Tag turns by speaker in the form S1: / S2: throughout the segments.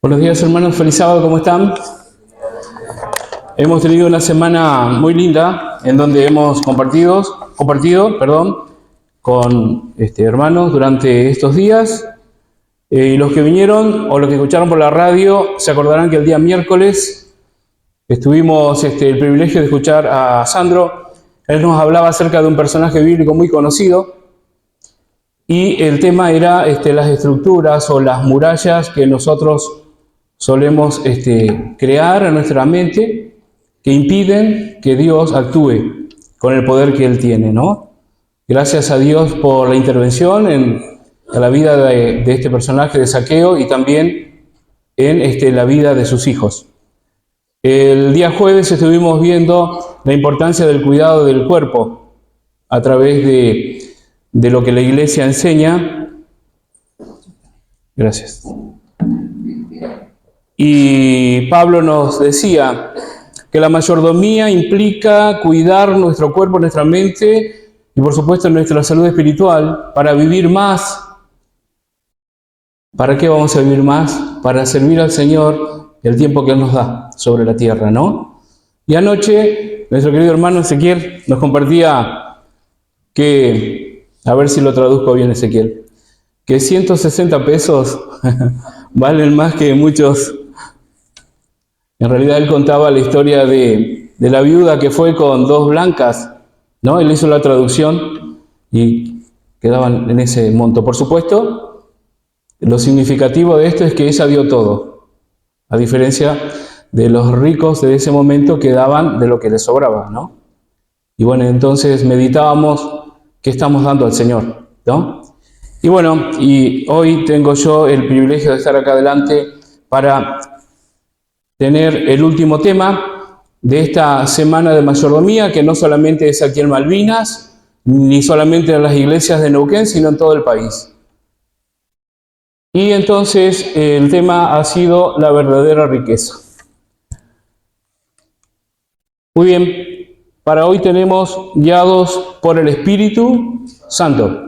S1: Buenos días, hermanos, feliz sábado, ¿cómo están? Hemos tenido una semana muy linda en donde hemos compartido, con hermanos durante estos días. Y los que vinieron o los que escucharon por la radio se acordarán que el día miércoles tuvimos el privilegio de escuchar a Sandro. Él nos hablaba acerca de un personaje bíblico muy conocido y el tema era las estructuras o las murallas que nosotros solemos crear en nuestra mente que impiden que Dios actúe con el poder que Él tiene, ¿no? Gracias a Dios por la intervención en la vida de este personaje de Zaqueo y también en la vida de sus hijos. El día jueves estuvimos viendo la importancia del cuidado del cuerpo a través de lo que la Iglesia enseña. Gracias. Y Pablo nos decía que la mayordomía implica cuidar nuestro cuerpo, nuestra mente y por supuesto nuestra salud espiritual para vivir más. ¿Para qué vamos a vivir más? Para servir al Señor el tiempo que Él nos da sobre la tierra, ¿no? Y anoche nuestro querido hermano Ezequiel nos compartía que, a ver si lo traduzco bien Ezequiel, que 160 pesos valen más que muchos. En realidad él contaba la historia de la viuda que fue con dos blancas, ¿no? Él hizo la traducción y quedaban en ese monto. Por supuesto, lo significativo de esto es que ella dio todo, a diferencia de los ricos de ese momento que daban de lo que les sobraba, ¿no? Y bueno, entonces meditábamos qué estamos dando al Señor, ¿no? Y bueno, y hoy tengo yo el privilegio de estar acá adelante para tener el último tema de esta semana de mayordomía, que no solamente es aquí en Malvinas, ni solamente en las iglesias de Neuquén, sino en todo el país. Y entonces el tema ha sido la verdadera riqueza. Muy bien, para hoy tenemos guiados por el Espíritu Santo.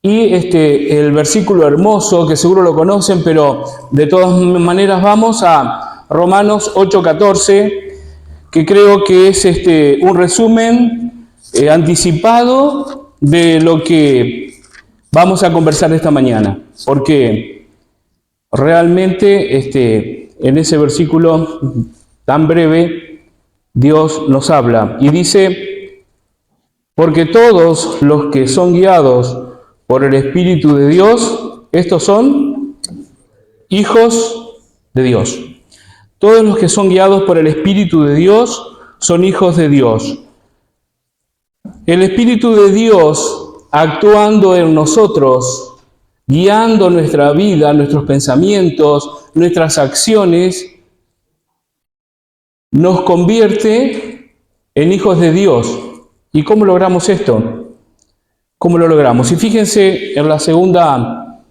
S1: Y el versículo hermoso, que seguro lo conocen, pero de todas maneras vamos a Romanos 8:14, que creo que es un resumen anticipado de lo que vamos a conversar esta mañana, porque realmente en ese versículo tan breve Dios nos habla y dice: porque todos los que son guiados por el Espíritu de Dios, estos son hijos de Dios. Todos los que son guiados por el Espíritu de Dios son hijos de Dios. El Espíritu de Dios actuando en nosotros, guiando nuestra vida, nuestros pensamientos, nuestras acciones, nos convierte en hijos de Dios. ¿Y cómo logramos esto? ¿Cómo lo logramos? Y fíjense en la segunda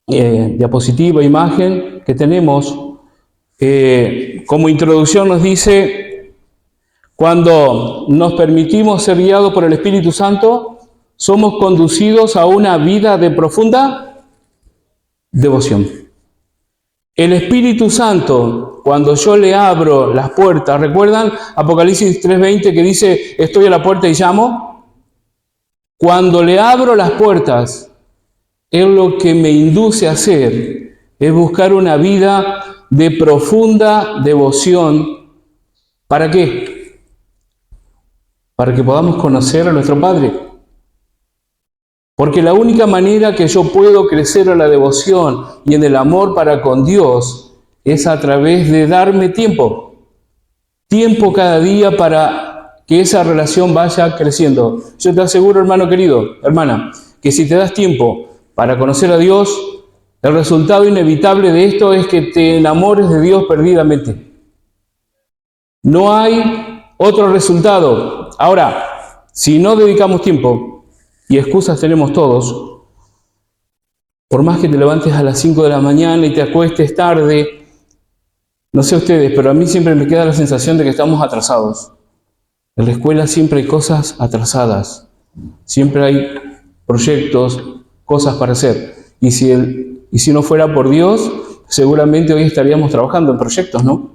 S1: diapositiva, imagen que tenemos. Como introducción nos dice: cuando nos permitimos ser guiados por el Espíritu Santo, somos conducidos a una vida de profunda devoción. El Espíritu Santo, cuando yo le abro las puertas, ¿recuerdan Apocalipsis 3:20 que dice: estoy a la puerta y llamo? Cuando le abro las puertas, Él lo que me induce a hacer es buscar una vida de profunda devoción. ¿Para qué? Para que podamos conocer a nuestro Padre. Porque la única manera que yo puedo crecer en la devoción y en el amor para con Dios es a través de darme tiempo. Tiempo cada día para que esa relación vaya creciendo. Yo te aseguro, hermano querido, hermana, que si te das tiempo para conocer a Dios, el resultado inevitable de esto es que te enamores de Dios perdidamente. No hay otro resultado. Ahora, si no dedicamos tiempo, y excusas tenemos todos, por más que te levantes a las 5 de la mañana y te acuestes tarde, no sé ustedes, pero a mí siempre me queda la sensación de que estamos atrasados. En la escuela siempre hay cosas atrasadas, siempre hay proyectos, cosas para hacer. Y si no fuera por Dios, seguramente hoy estaríamos trabajando en proyectos, ¿no?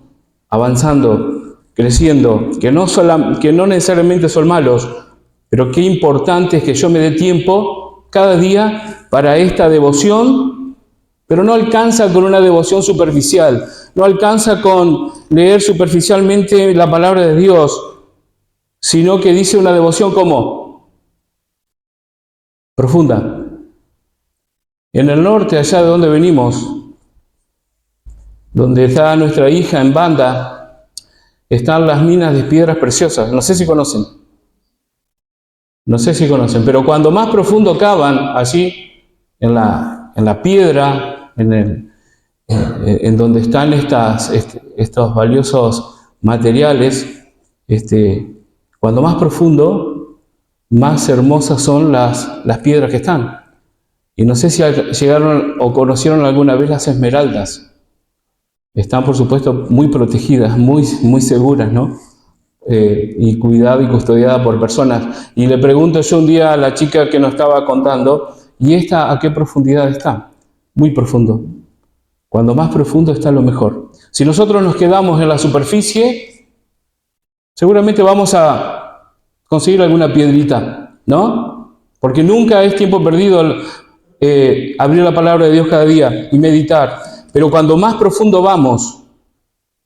S1: Avanzando, creciendo, que no necesariamente son malos, pero qué importante es que yo me dé tiempo cada día para esta devoción, pero no alcanza con una devoción superficial, no alcanza con leer superficialmente la palabra de Dios, sino que dice una devoción como profunda. En el norte, allá de donde venimos, donde está nuestra hija en Banda, están las minas de piedras preciosas. No sé si conocen. No sé si conocen, pero cuando más profundo cavan, allí, en la piedra, en donde están estos valiosos materiales, cuando más profundo, más hermosas son las piedras que están. Y no sé si llegaron o conocieron alguna vez las esmeraldas. Están, por supuesto, muy protegidas, muy, muy seguras, ¿no? Y cuidada y custodiada por personas. Y le pregunto yo un día a la chica que nos estaba contando, ¿y esta a qué profundidad está? Muy profundo. Cuando más profundo está lo mejor. Si nosotros nos quedamos en la superficie, seguramente vamos a conseguir alguna piedrita, ¿no? Porque nunca es tiempo perdido abrir la palabra de Dios cada día y meditar. Pero cuando más profundo vamos,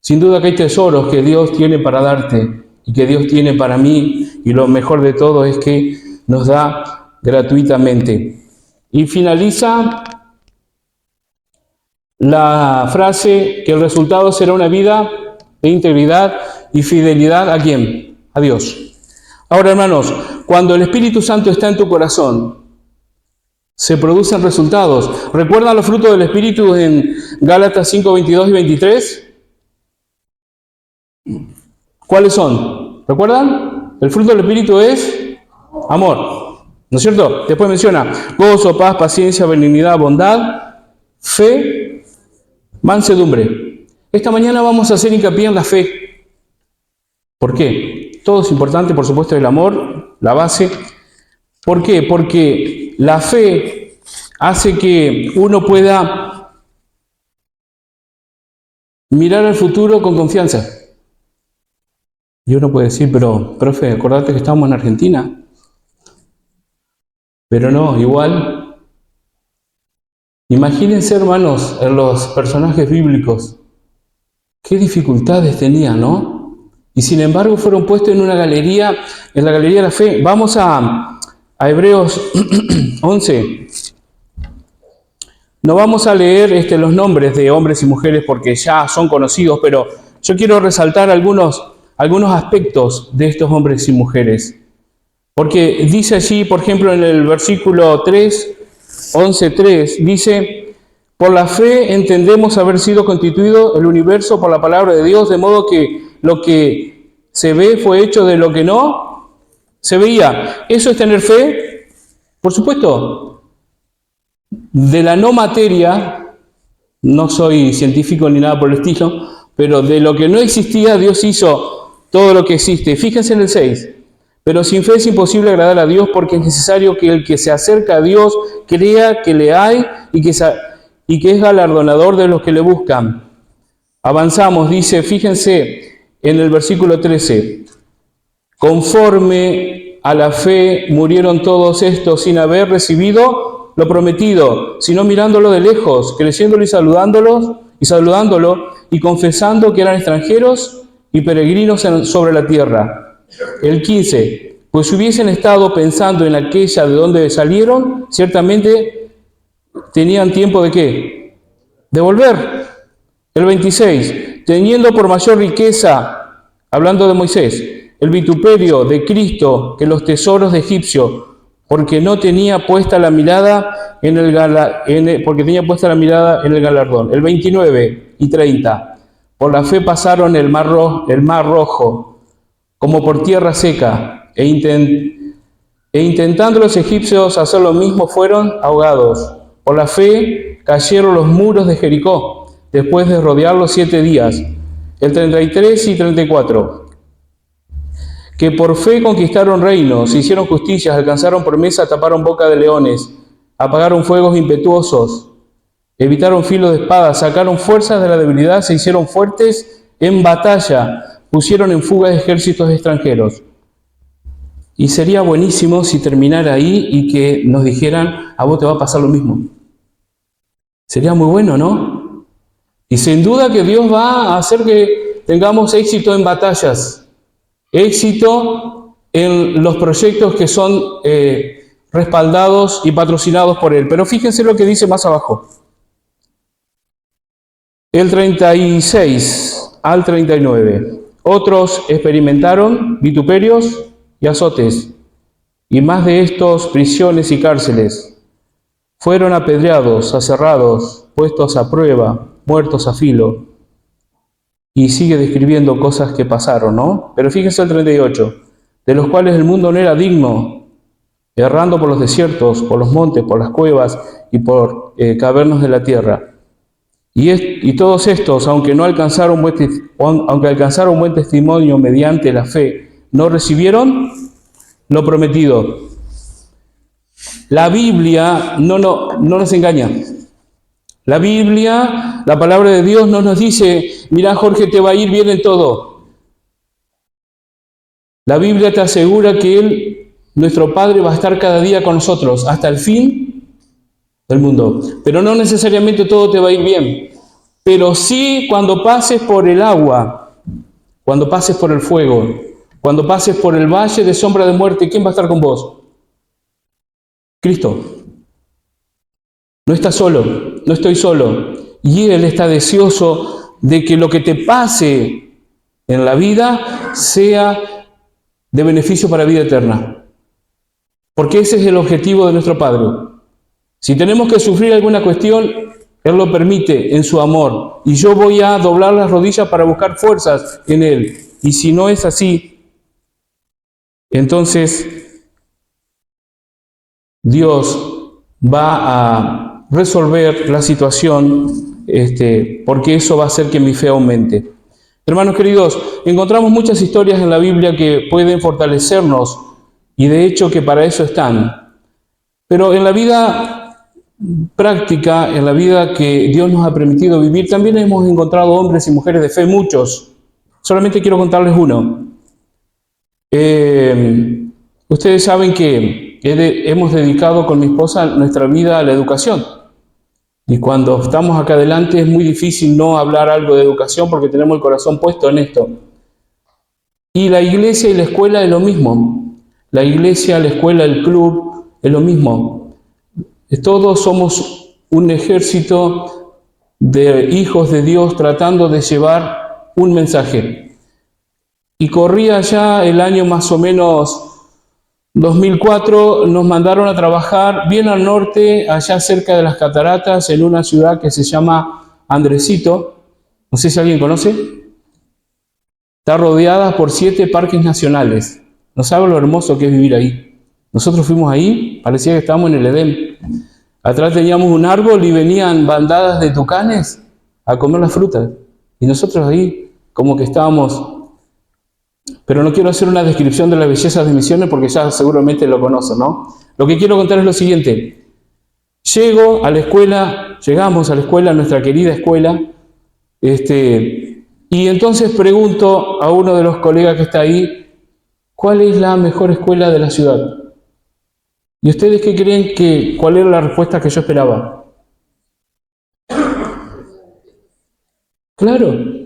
S1: sin duda que hay tesoros que Dios tiene para darte y que Dios tiene para mí, y lo mejor de todo es que nos da gratuitamente. Y finaliza la frase que el resultado será una vida de integridad y fidelidad ¿a quién? A Dios. Ahora, hermanos, cuando el Espíritu Santo está en tu corazón, se producen resultados. ¿Recuerdan los frutos del Espíritu en Gálatas 5, 22 y 23? ¿Cuáles son? ¿Recuerdan? El fruto del Espíritu es amor, ¿no es cierto? Después menciona gozo, paz, paciencia, benignidad, bondad, fe, mansedumbre. Esta mañana vamos a hacer hincapié en la fe. ¿Por qué? Todo es importante, por supuesto, el amor, la base. ¿Por qué? Porque la fe hace que uno pueda mirar al futuro con confianza. Y uno puede decir, pero, profe, acordate que estamos en Argentina. Pero no, igual. Imagínense, hermanos, en los personajes bíblicos, qué dificultades tenían, ¿no? Y sin embargo fueron puestos en una galería, en la galería de la fe. Vamos a Hebreos 11. No vamos a leer los nombres de hombres y mujeres porque ya son conocidos, pero yo quiero resaltar algunos aspectos de estos hombres y mujeres. Porque dice allí, por ejemplo, en el versículo 3, 11:3, dice, por la fe entendemos haber sido constituido el universo por la palabra de Dios, de modo que lo que se ve fue hecho de lo que no se veía. ¿Eso es tener fe? Por supuesto. De la no materia, no soy científico ni nada por el estilo, pero de lo que no existía, Dios hizo todo lo que existe. Fíjense en el 6. Pero sin fe es imposible agradar a Dios porque es necesario que el que se acerca a Dios crea que le hay y que es galardonador de los que le buscan. Avanzamos, dice, fíjense en el versículo 13. Conforme a la fe murieron todos estos sin haber recibido lo prometido, sino mirándolo de lejos, creciéndolo y saludándolo y confesando que eran extranjeros y peregrinos sobre la tierra. El 15, pues si hubiesen estado pensando en aquella de donde salieron, ciertamente tenían tiempo de ¿qué? De volver. El 26, teniendo por mayor riqueza, hablando de Moisés, el vituperio de Cristo que los tesoros de Egipcio, porque tenía puesta la mirada en el galardón. El 29 y 30, por la fe pasaron el mar rojo, como por tierra seca, e intentando los egipcios hacer lo mismo, fueron ahogados. Por la fe cayeron los muros de Jericó, después de rodearlos 7 días. El 33 y 34, que por fe conquistaron reinos, hicieron justicias, alcanzaron promesas, taparon boca de leones, apagaron fuegos impetuosos, evitaron filo de espada, sacaron fuerzas de la debilidad, se hicieron fuertes en batalla, pusieron en fuga ejércitos extranjeros. Y sería buenísimo si terminara ahí y que nos dijeran, a vos te va a pasar lo mismo. Sería muy bueno, ¿no? Y sin duda que Dios va a hacer que tengamos éxito en batallas, éxito en los proyectos que son respaldados y patrocinados por Él. Pero fíjense lo que dice más abajo. El 36 al 39. Otros experimentaron vituperios y azotes, y más de estos prisiones y cárceles. Fueron apedreados, aserrados, puestos a prueba, muertos a filo. Y sigue describiendo cosas que pasaron, ¿no? Pero fíjense el 38, de los cuales el mundo no era digno, errando por los desiertos, por los montes, por las cuevas y por cavernas de la tierra. Y todos estos, aunque alcanzaron buen testimonio mediante la fe, no recibieron lo prometido. La Biblia no nos engaña. La Biblia, la palabra de Dios, no nos dice, mira Jorge, te va a ir bien en todo. La Biblia te asegura que Él, nuestro Padre, va a estar cada día con nosotros hasta el fin del mundo. Pero no necesariamente todo te va a ir bien. Pero sí cuando pases por el agua, cuando pases por el fuego, cuando pases por el valle de sombra de muerte, ¿quién va a estar con vos? Cristo. No estás solo, no estoy solo. Y Él está deseoso de que lo que te pase en la vida sea de beneficio para vida eterna. Porque ese es el objetivo de nuestro Padre. Si tenemos que sufrir alguna cuestión, Él lo permite en su amor. Y yo voy a doblar las rodillas para buscar fuerzas en Él. Y si no es así, entonces Dios va a resolver la situación, porque eso va a hacer que mi fe aumente. Hermanos queridos, encontramos muchas historias en la Biblia que pueden fortalecernos, y de hecho que para eso están. Pero en la vida práctica, en la vida que Dios nos ha permitido vivir, también hemos encontrado hombres y mujeres de fe, muchos. Solamente quiero contarles uno. Ustedes saben que hemos dedicado con mi esposa nuestra vida a la educación. Y cuando estamos acá adelante es muy difícil no hablar algo de educación porque tenemos el corazón puesto en esto. Y la iglesia y la escuela es lo mismo. La iglesia, la escuela, el club es lo mismo. Todos somos un ejército de hijos de Dios tratando de llevar un mensaje. Y corría ya el año más o menos 2004, nos mandaron a trabajar bien al norte, allá cerca de las cataratas, en una ciudad que se llama Andresito. No sé si alguien conoce. Está rodeada por 7 parques nacionales. No saben lo hermoso que es vivir ahí. Nosotros fuimos ahí, parecía que estábamos en el Edén. Atrás teníamos un árbol y venían bandadas de tucanes a comer las frutas. Y nosotros ahí como que estábamos... Pero no quiero hacer una descripción de las bellezas de Misiones porque ya seguramente lo conocen, ¿no? Lo que quiero contar es lo siguiente. Llegamos a la escuela, nuestra querida escuela, y entonces pregunto a uno de los colegas que está ahí, ¿cuál es la mejor escuela de la ciudad? ¿Y ustedes qué creen cuál era la respuesta que yo esperaba? Claro.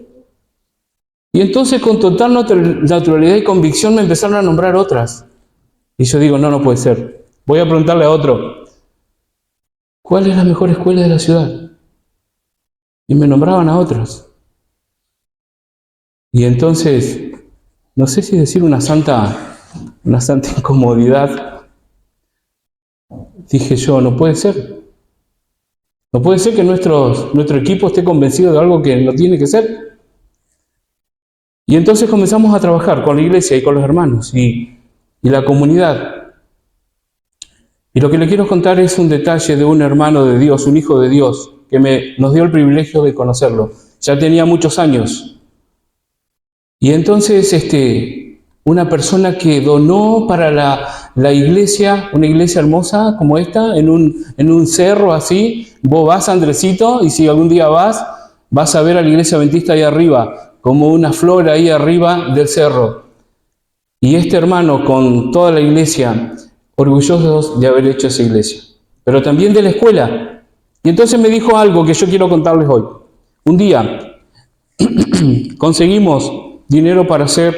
S1: Y entonces con total naturalidad y convicción me empezaron a nombrar otras. Y yo digo, no puede ser. Voy a preguntarle a otro, ¿cuál es la mejor escuela de la ciudad? Y me nombraban a otros. Y entonces, no sé si decir una santa incomodidad. Dije yo, no puede ser. No puede ser que nuestro equipo esté convencido de algo que no tiene que ser. Y entonces comenzamos a trabajar con la iglesia y con los hermanos y la comunidad. Y lo que le quiero contar es un detalle de un hermano de Dios, un hijo de Dios, que nos dio el privilegio de conocerlo. Ya tenía muchos años. Y entonces, una persona que donó para la iglesia, una iglesia hermosa como esta, en un cerro así. Vos vas, Andresito, y si algún día vas a ver a la iglesia adventista ahí arriba, como una flor ahí arriba del cerro. Y este hermano con toda la iglesia, orgullosos de haber hecho esa iglesia, pero también de la escuela. Y entonces me dijo algo que yo quiero contarles hoy. Un día conseguimos dinero para hacer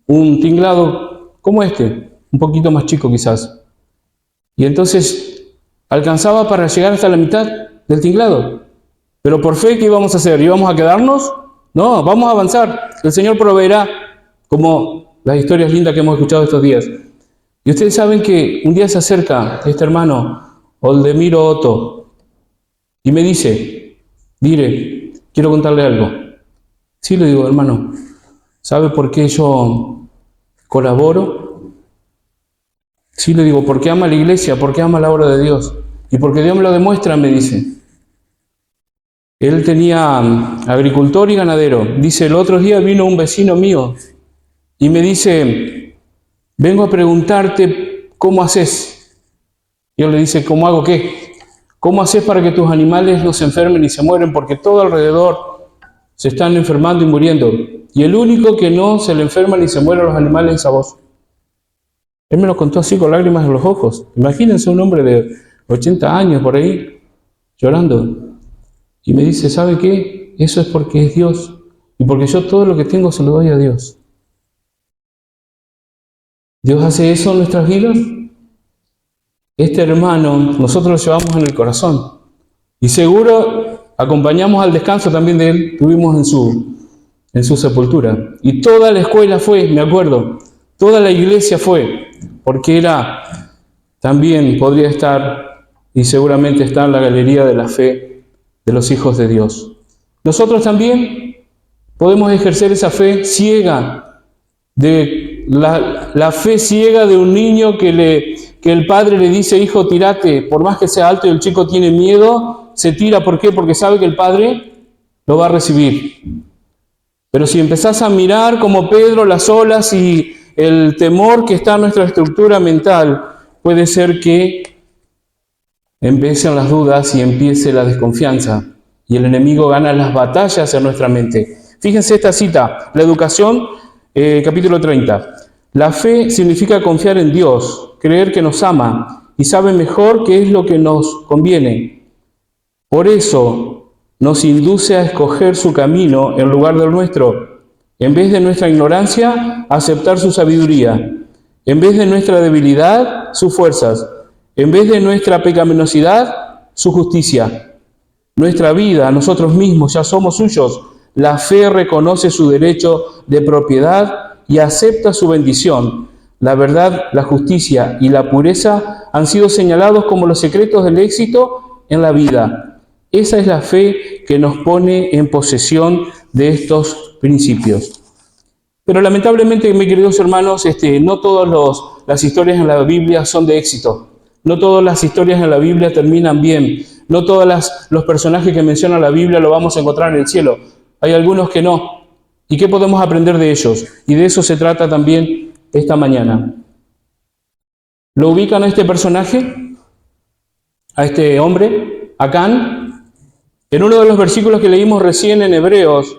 S1: un tinglado como este, un poquito más chico quizás. Y entonces alcanzaba para llegar hasta la mitad del tinglado. Pero por fe, ¿qué íbamos a hacer? ¿Íbamos a quedarnos? No, vamos a avanzar. El Señor proveerá, como las historias lindas que hemos escuchado estos días. Y ustedes saben que un día se acerca este hermano, Oldemiro Otto, y me dice, mire, quiero contarle algo. Sí, le digo, hermano, ¿sabe por qué yo colaboro? Sí, le digo, porque ama la iglesia, porque ama la obra de Dios. Y porque Dios me lo demuestra, me dice. Él tenía agricultor y ganadero. Dice, el otro día vino un vecino mío y me dice, vengo a preguntarte cómo haces. Y él le dice, ¿cómo hago qué? ¿Cómo haces para que tus animales no se enfermen y se mueren? Porque todo alrededor se están enfermando y muriendo. Y el único que no se le enferma ni se muere a los animales es a vos. Él me lo contó así con lágrimas en los ojos. Imagínense un hombre de 80 años por ahí, llorando. Y me dice, ¿sabe qué? Eso es porque es Dios. Y porque yo todo lo que tengo se lo doy a Dios. ¿Dios hace eso en nuestras vidas? Este hermano, nosotros lo llevamos en el corazón. Y seguro acompañamos al descanso también de él, tuvimos en su sepultura. Y toda la escuela fue, me acuerdo, toda la iglesia fue, porque era, también podría estar, y seguramente está en la galería de la fe de los hijos de Dios. Nosotros también podemos ejercer esa fe ciega, de la fe ciega de un niño que el padre le dice, hijo, tírate, por más que sea alto y el chico tiene miedo, se tira. ¿Por qué? Porque sabe que el padre lo va a recibir. Pero si empezás a mirar como Pedro las olas y el temor que está en nuestra estructura mental, puede ser que empiecen las dudas y empiece la desconfianza. Y el enemigo gana las batallas en nuestra mente. Fíjense esta cita, la educación, capítulo 30. La fe significa confiar en Dios, creer que nos ama y sabe mejor qué es lo que nos conviene. Por eso nos induce a escoger su camino en lugar del nuestro. En vez de nuestra ignorancia, aceptar su sabiduría. En vez de nuestra debilidad, sus fuerzas. En vez de nuestra pecaminosidad, su justicia. Nuestra vida, nosotros mismos ya somos suyos. La fe reconoce su derecho de propiedad y acepta su bendición. La verdad, la justicia y la pureza han sido señalados como los secretos del éxito en la vida. Esa es la fe que nos pone en posesión de estos principios. Pero lamentablemente, mis queridos hermanos, no todas las historias en la Biblia son de éxito. No todas las historias en la Biblia terminan bien. No todos los personajes que menciona la Biblia lo vamos a encontrar en el cielo. Hay algunos que no. ¿Y qué podemos aprender de ellos? Y de eso se trata también esta mañana. ¿Lo ubican a este personaje? A este hombre, Acán. En uno de los versículos que leímos recién en Hebreos,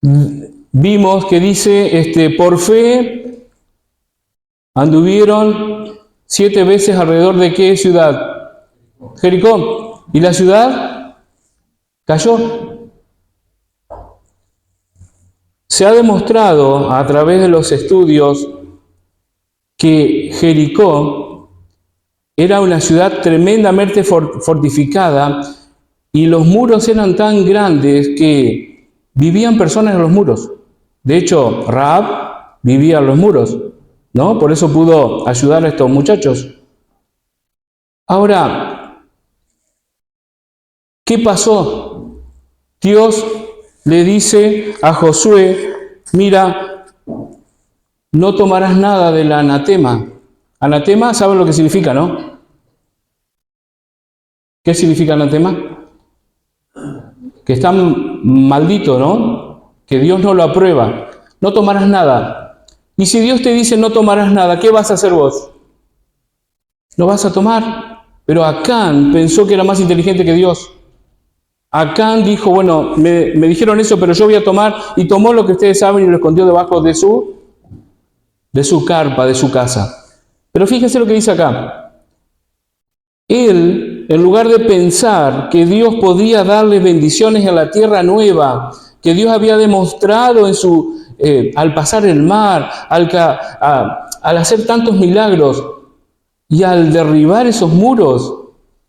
S1: vimos que dice, por fe anduvieron 7 veces alrededor de ¿qué ciudad? Jericó. Y la ciudad cayó. Se ha demostrado a través de los estudios que Jericó era una ciudad tremendamente fortificada y los muros eran tan grandes que vivían personas en los muros. De hecho, Rahab vivía en los muros, ¿no? Por eso pudo ayudar a estos muchachos. Ahora, ¿qué pasó? Dios le dice a Josué, mira, no tomarás nada del anatema. Anatema, ¿saben lo que significa, no? ¿Qué significa anatema? Que está maldito, ¿no? Que Dios no lo aprueba. no tomarás nada. Y si Dios te dice no tomarás nada, ¿qué vas a hacer vos? No vas a tomar. Pero Acán pensó que era más inteligente que Dios. Acán dijo, bueno, me dijeron eso, pero yo voy a tomar, y tomó lo que ustedes saben y lo escondió debajo de su carpa, de su casa. Pero fíjense lo que dice acá. Él, en lugar de pensar que Dios podía darle bendiciones en la tierra nueva, que Dios había demostrado al pasar el mar, al hacer tantos milagros y al derribar esos muros,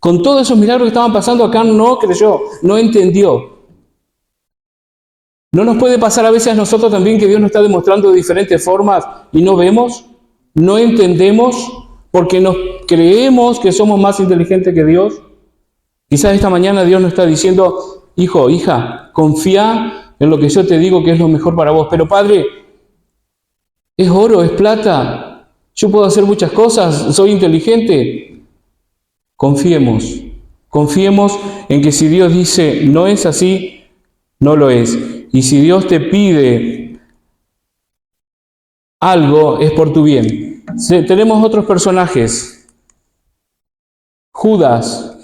S1: con todos esos milagros que estaban pasando, Acán no creyó, no entendió. ¿No nos puede pasar a veces a nosotros también que Dios nos está demostrando de diferentes formas y no vemos, no entendemos, porque nos creemos que somos más inteligentes que Dios? Quizás esta mañana Dios nos está diciendo, hijo, hija, confía en lo que yo te digo que es lo mejor para vos. Pero Padre, es oro, es plata, yo puedo hacer muchas cosas, soy inteligente. Confiemos en que si Dios dice no es así, no lo es. Y si Dios te pide algo, es por tu bien. Tenemos otros personajes. Judas,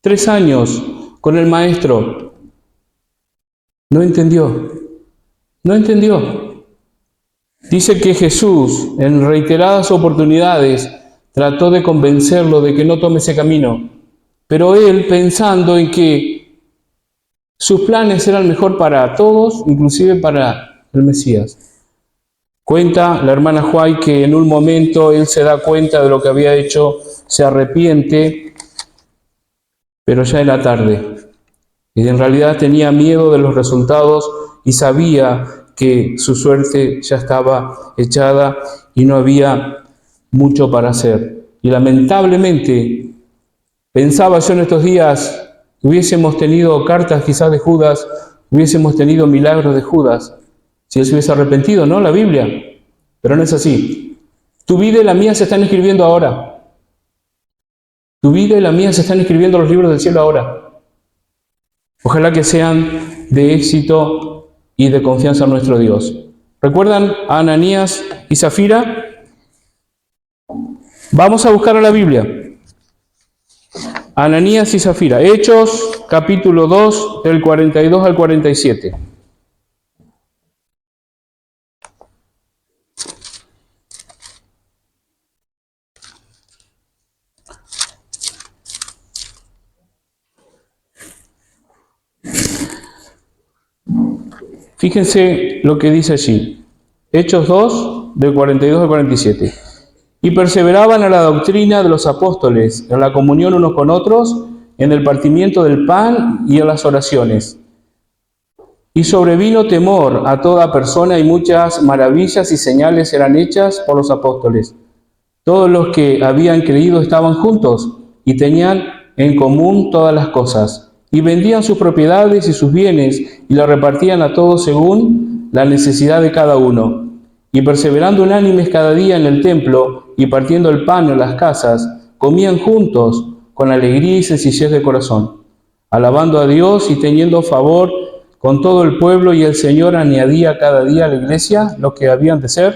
S1: 3 años con el maestro. No entendió. Dice que Jesús, en reiteradas oportunidades, trató de convencerlo de que no tome ese camino. Pero él, pensando en que sus planes eran mejor para todos, inclusive para el Mesías. Cuenta la hermana Huay que en un momento él se da cuenta de lo que había hecho, se arrepiente, pero ya era tarde. Y en realidad tenía miedo de los resultados y sabía que su suerte ya estaba echada y no había mucho para hacer. Y lamentablemente, pensaba yo en estos días, hubiésemos tenido cartas quizás de Judas, hubiésemos tenido milagros de Judas, si él se hubiese arrepentido, ¿no? La Biblia. Pero no es así. Tu vida y la mía se están escribiendo ahora. Tu vida y la mía se están escribiendo en los libros del cielo ahora. Ojalá que sean de éxito y de confianza en nuestro Dios. ¿Recuerdan a Ananías y Zafira? Vamos a buscar a la Biblia. Ananías y Zafira. Hechos, capítulo 2, del 42 al 47. Fíjense lo que dice allí. Hechos 2, del 42 al 47. Y perseveraban a la doctrina de los apóstoles, en la comunión unos con otros, en el partimiento del pan y en las oraciones. Y sobrevino temor a toda persona y muchas maravillas y señales eran hechas por los apóstoles. Todos los que habían creído estaban juntos y tenían en común todas las cosas. Y vendían sus propiedades y sus bienes y las repartían a todos según la necesidad de cada uno. Y perseverando unánimes cada día en el templo y partiendo el pan en las casas, comían juntos con alegría y sencillez de corazón, alabando a Dios y teniendo favor con todo el pueblo, y el Señor añadía cada día a la iglesia los que habían de ser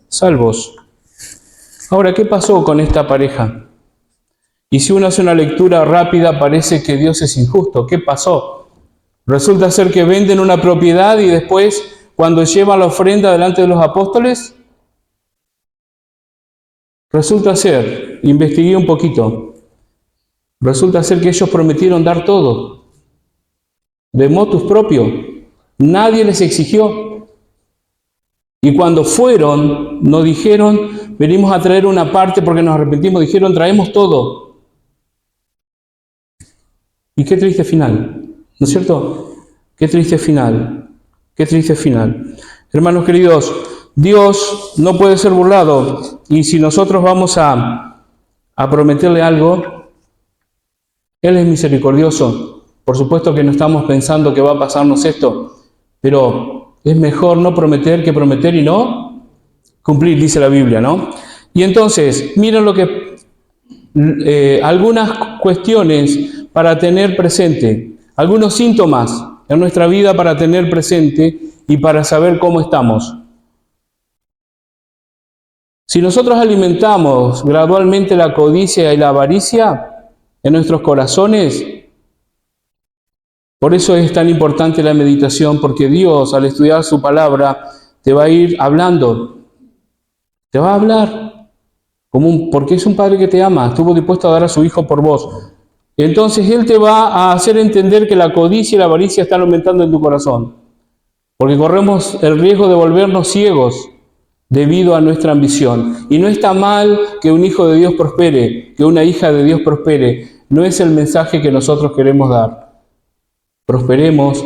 S1: salvos. Ahora, ¿qué pasó con esta pareja? Y si uno hace una lectura rápida, parece que Dios es injusto. ¿Qué pasó? Resulta ser que venden una propiedad y después, cuando llevan la ofrenda delante de los apóstoles, resulta ser, investigué un poquito, resulta ser que ellos prometieron dar todo, de motus propio. Nadie les exigió. Y cuando fueron, no dijeron, venimos a traer una parte porque nos arrepentimos, dijeron, traemos todo. Y qué triste final, ¿no es cierto? Qué triste final, qué triste final. Hermanos queridos, Dios no puede ser burlado, y si nosotros vamos a prometerle algo, Él es misericordioso. Por supuesto que no estamos pensando que va a pasarnos esto, pero es mejor no prometer que prometer y no cumplir, dice la Biblia, ¿no? Y entonces, miren lo que algunas cuestiones para tener presente, algunos síntomas en nuestra vida para tener presente y para saber cómo estamos. Si nosotros alimentamos gradualmente la codicia y la avaricia en nuestros corazones, por eso es tan importante la meditación, porque Dios, al estudiar su palabra, te va a ir hablando, te va a hablar, porque es un padre que te ama, estuvo dispuesto a dar a su hijo por vos. Entonces Él te va a hacer entender que la codicia y la avaricia están aumentando en tu corazón, porque corremos el riesgo de volvernos ciegos debido a nuestra ambición. Y no está mal que un hijo de Dios prospere, que una hija de Dios prospere. No es el mensaje que nosotros queremos dar. Prosperemos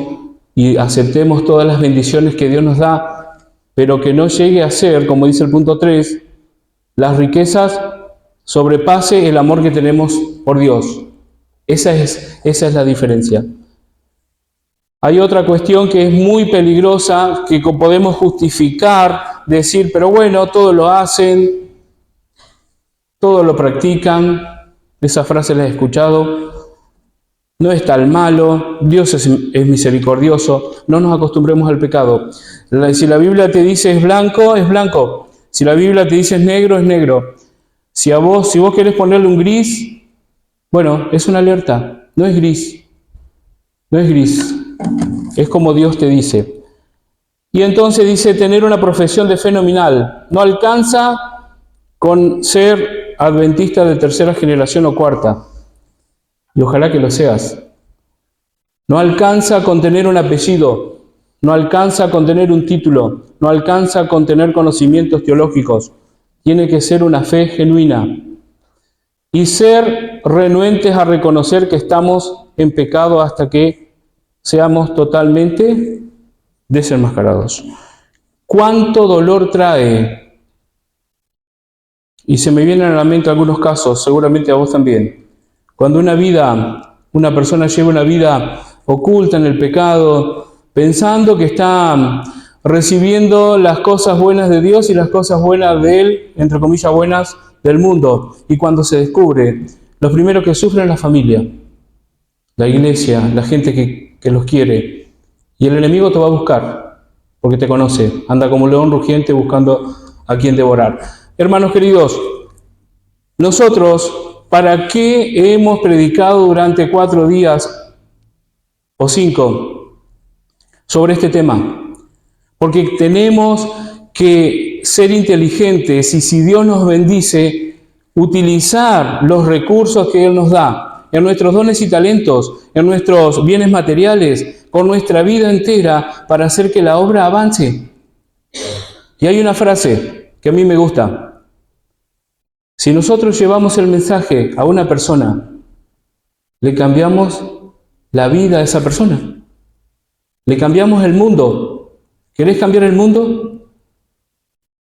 S1: y aceptemos todas las bendiciones que Dios nos da, pero que no llegue a ser, como dice el punto 3, las riquezas sobrepase el amor que tenemos por Dios. Esa es la diferencia. Hay otra cuestión que es muy peligrosa, que podemos justificar, decir, pero bueno, todo lo hacen, todo lo practican. Esa frase la he escuchado. No es tan malo, Dios es misericordioso, no nos acostumbremos al pecado. Si la Biblia te dice es blanco, es blanco. Si la Biblia te dice es negro, es negro. Si vos querés ponerle un gris, bueno, es una alerta, no es gris, no es gris, es como Dios te dice. Y entonces dice tener una profesión de fe nominal, no alcanza con ser adventista de tercera generación o cuarta. Y ojalá que lo seas. No alcanza con tener un apellido, no alcanza con tener un título, no alcanza con tener conocimientos teológicos. Tiene que ser una fe genuina. Y ser renuentes a reconocer que estamos en pecado hasta que seamos totalmente desenmascarados. ¿Cuánto dolor trae? Y se me vienen a la mente algunos casos, seguramente a vos también. Cuando una persona lleva una vida oculta en el pecado, pensando que está recibiendo las cosas buenas de Dios y las cosas buenas de Él, entre comillas buenas, del mundo. Y cuando se descubre, los primeros que sufren es la familia, la iglesia, la gente que los quiere. Y el enemigo te va a buscar, porque te conoce. Anda como un león rugiente buscando a quien devorar. Hermanos queridos, nosotros, ¿para qué hemos predicado durante 4 días o 5 sobre este tema? Porque tenemos que ser inteligentes y si Dios nos bendice, utilizar los recursos que Él nos da, en nuestros dones y talentos, en nuestros bienes materiales, con nuestra vida entera, para hacer que la obra avance. Y hay una frase que a mí me gusta. Si nosotros llevamos el mensaje a una persona, le cambiamos la vida a esa persona. Le cambiamos el mundo. ¿Querés cambiar el mundo?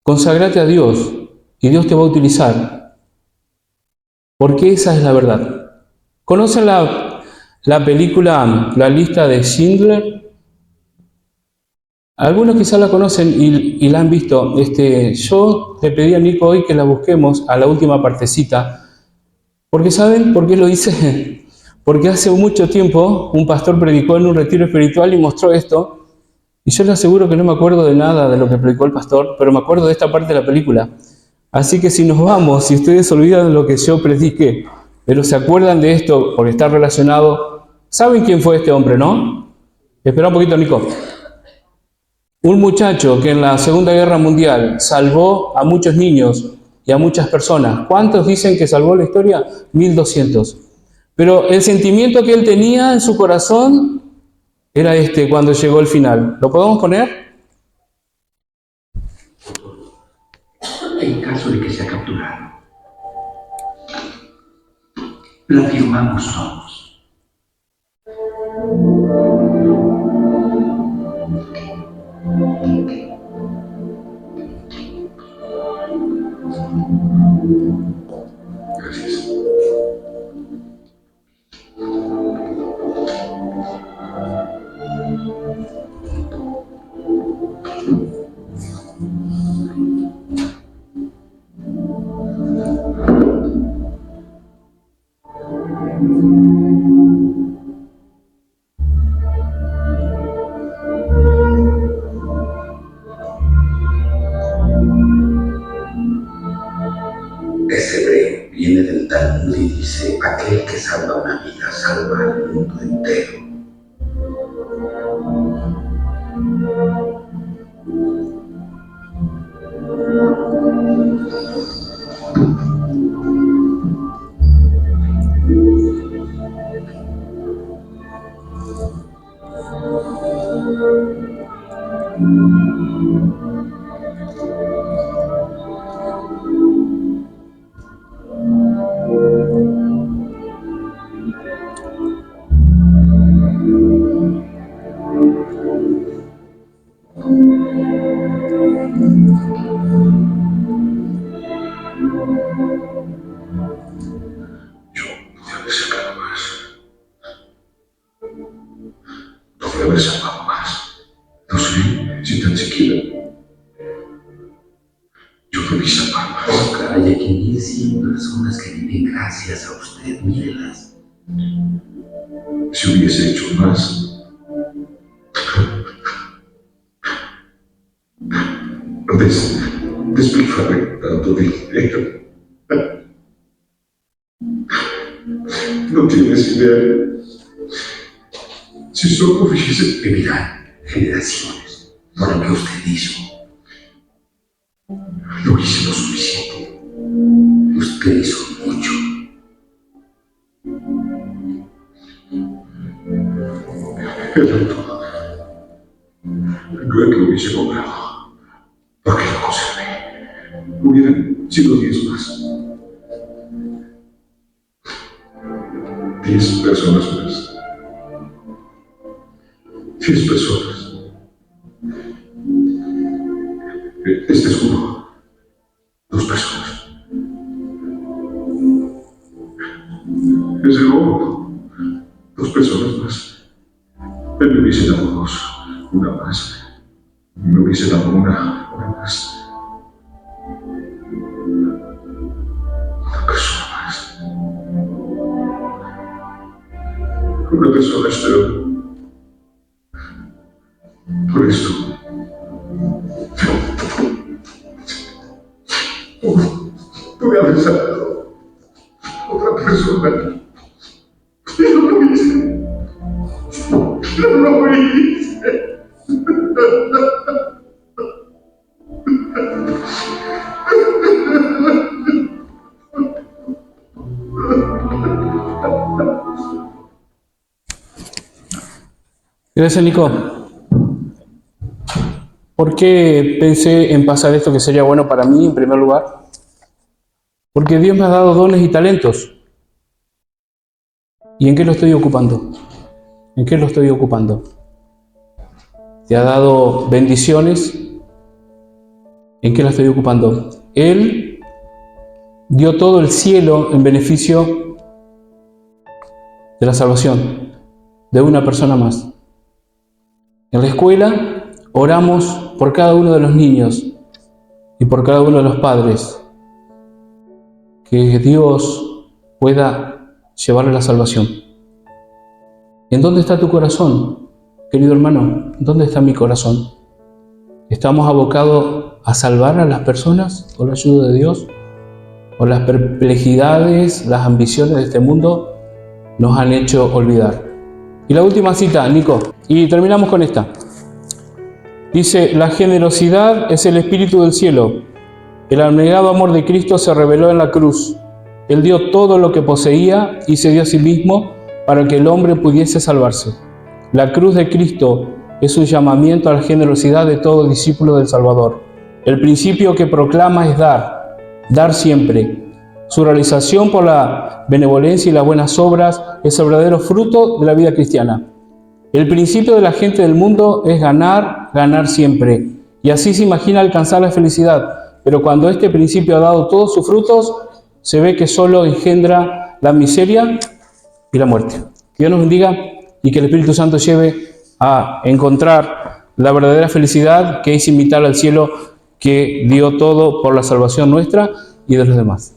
S1: Consagrate a Dios y Dios te va a utilizar. Porque esa es la verdad. ¿Conocen la película La lista de Schindler? Algunos quizás la conocen y la han visto. Yo le pedí a Nico hoy que la busquemos a la última partecita. Porque ¿saben por qué lo hice? Porque hace mucho tiempo un pastor predicó en un retiro espiritual y mostró esto. Y yo le aseguro que no me acuerdo de nada de lo que predicó el pastor, pero me acuerdo de esta parte de la película. Así que si nos vamos, si ustedes olvidan lo que yo prediqué, pero se acuerdan de esto porque está relacionado, ¿saben quién fue este hombre, no? Espera un poquito, Nico. Un muchacho que en la Segunda Guerra Mundial salvó a muchos niños y a muchas personas. ¿Cuántos dicen que salvó la historia? 1200. Pero el sentimiento que él tenía en su corazón era cuando llegó el final. ¿Lo podemos poner?
S2: En caso de que sea capturado, la firmamos todos. Gracias. salva al mundo entero. Haber salvado más. No sé si tan siquiera yo debí salvar más. Oh, caray, aquí hay 100 personas que viven gracias a usted, mírelas. Si hubiese hecho más, despilfarré tanto dinero. No tienes idea. Si solo hubiese... Vivirán generaciones por lo que usted hizo. No hice lo suficiente. Usted hizo mucho. El auto no es que lo hubiese comprado, porque lo conservé. Hubieran sido 10 más. 10 personas más. 10 personas. Este es uno. 2 personas. Es el otro. 2 personas más. Él me hubiese dado 2. Una más. Me hubiese dado una más. Una persona más. Una persona externa. Por esto, pude haber salvado a otra persona. Pero no lo hice. No lo hice.
S1: Gracias, Nico. ¿Por qué pensé en pasar esto que sería bueno para mí en primer lugar? Porque Dios me ha dado dones y talentos. ¿Y en qué lo estoy ocupando? ¿En qué lo estoy ocupando? Te ha dado bendiciones. ¿En qué la estoy ocupando? Él dio todo el cielo en beneficio de la salvación de una persona más. En la escuela oramos por cada uno de los niños y por cada uno de los padres, que Dios pueda llevarle la salvación. ¿En dónde está tu corazón, querido hermano? ¿Dónde está mi corazón? ¿Estamos abocados a salvar a las personas con la ayuda de Dios? ¿O las perplejidades, las ambiciones de este mundo nos han hecho olvidar? Y la última cita, Nico, y terminamos con esta. Dice, la generosidad es el espíritu del cielo. El abnegado amor de Cristo se reveló en la cruz. Él dio todo lo que poseía y se dio a sí mismo para que el hombre pudiese salvarse. La cruz de Cristo es un llamamiento a la generosidad de todo discípulo del Salvador. El principio que proclama es dar siempre. Su realización por la benevolencia y las buenas obras es el verdadero fruto de la vida cristiana. El principio de la gente del mundo es ganar siempre. Y así se imagina alcanzar la felicidad. Pero cuando este principio ha dado todos sus frutos, se ve que solo engendra la miseria y la muerte. Que Dios nos bendiga y que el Espíritu Santo lleve a encontrar la verdadera felicidad, que es invitar al cielo, que dio todo por la salvación nuestra y de los demás.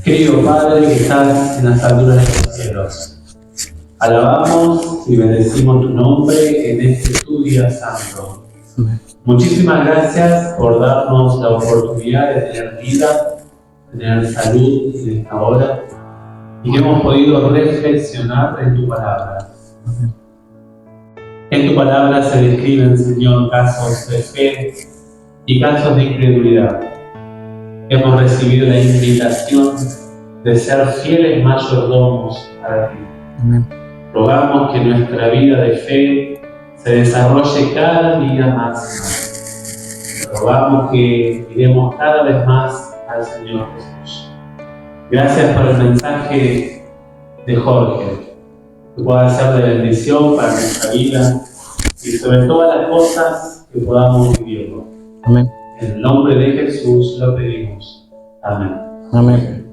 S3: Querido Padre que estás en las alturas de los cielos, alabamos y bendecimos tu nombre en este tu día santo. Muchísimas gracias por darnos la oportunidad de tener vida, tener salud en esta hora y que hemos podido reflexionar en tu palabra. En tu palabra se describen, Señor, casos de fe y casos de incredulidad. Hemos recibido la invitación de ser fieles mayordomos para ti.
S1: Amén.
S3: Rogamos que nuestra vida de fe se desarrolle cada día más. Rogamos que miremos cada vez más al Señor Jesús. Gracias por el mensaje de Jorge, que pueda ser de bendición para nuestra vida y sobre todas las cosas que podamos vivirlo.
S1: Amén.
S3: En el nombre de Jesús lo pedimos. Amén.
S1: Amén.